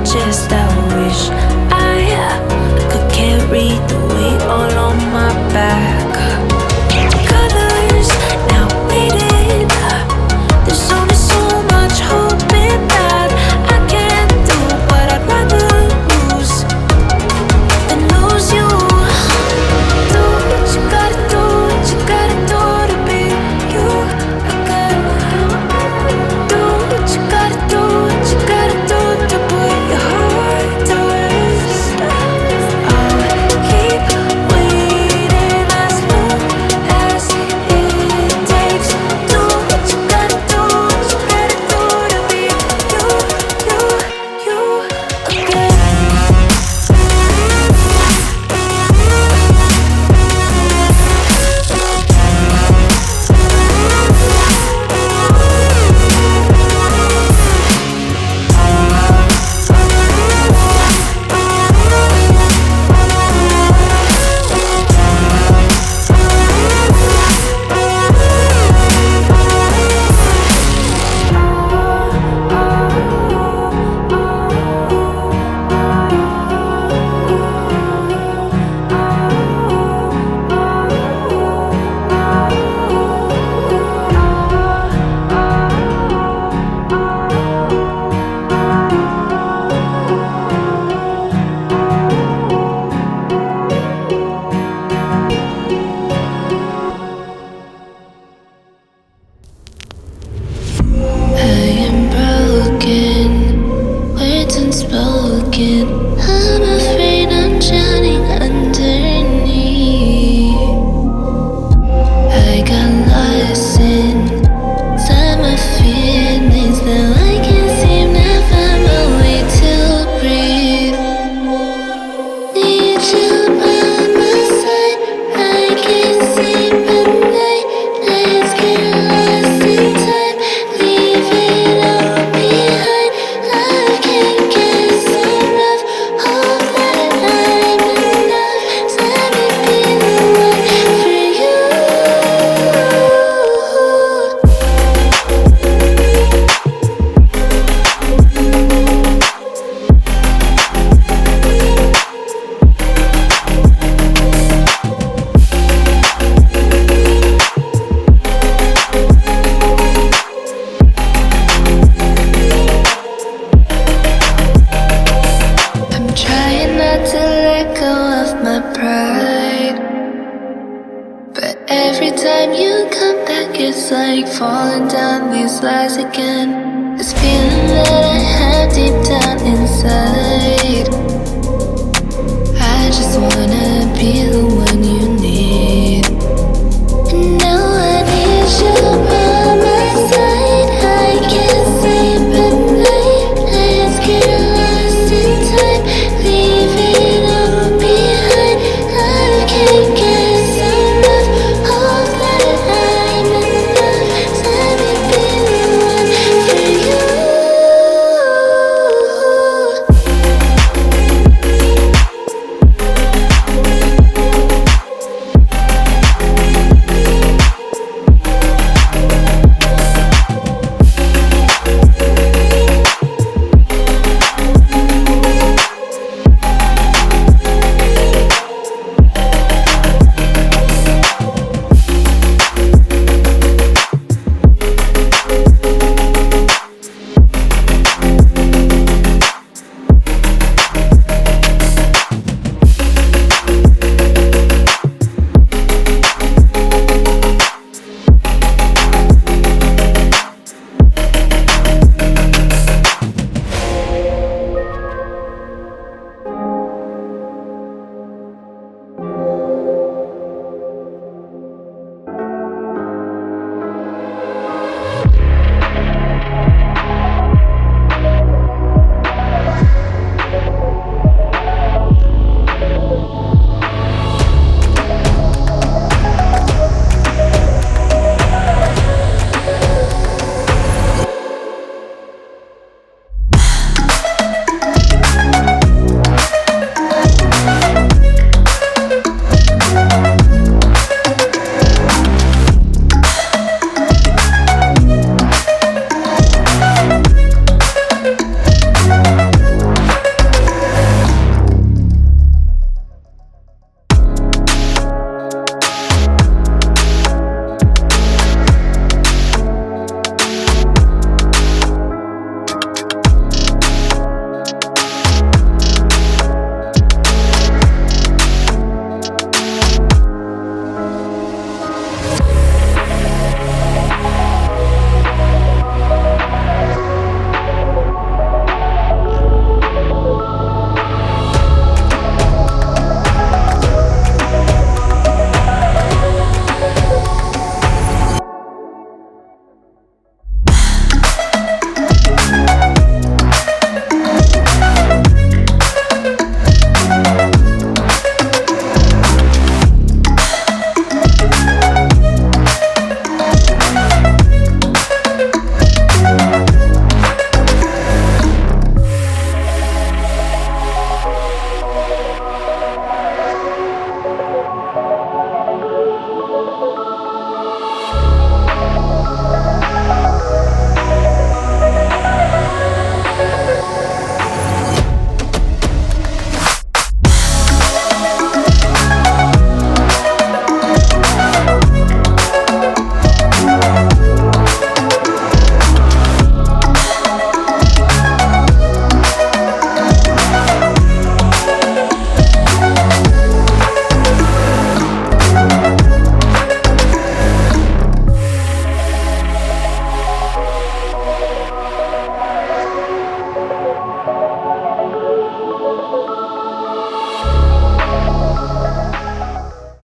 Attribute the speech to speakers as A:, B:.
A: just I wish I could carry the weight all on my back. Colors now faded. There's only so much hoping that I can do, but I'd rather lose than lose you. Do what you gotta do, what you gotta do to be you again. Do what you gotta do, what you gotta do to put your heart to rest. I'll keep waiting as long as it takes. Do what you gotta do, what you gotta do to be you again. I am broken, words unspoken. I'm afraid I'm drowning underneath. I got lost inside my feelings. Now I can't seem to find my way to breathe. Need you by my side. I can't sleep at night. Let's get lost in time. Leave it all behind. Life can get so rough. Hope that I'm enough. Let me be the one for you. I'm trying not to let go of my pride, but every time you come back, it's like falling down these lies again. This feeling that I have deep down inside, I just wanna be the one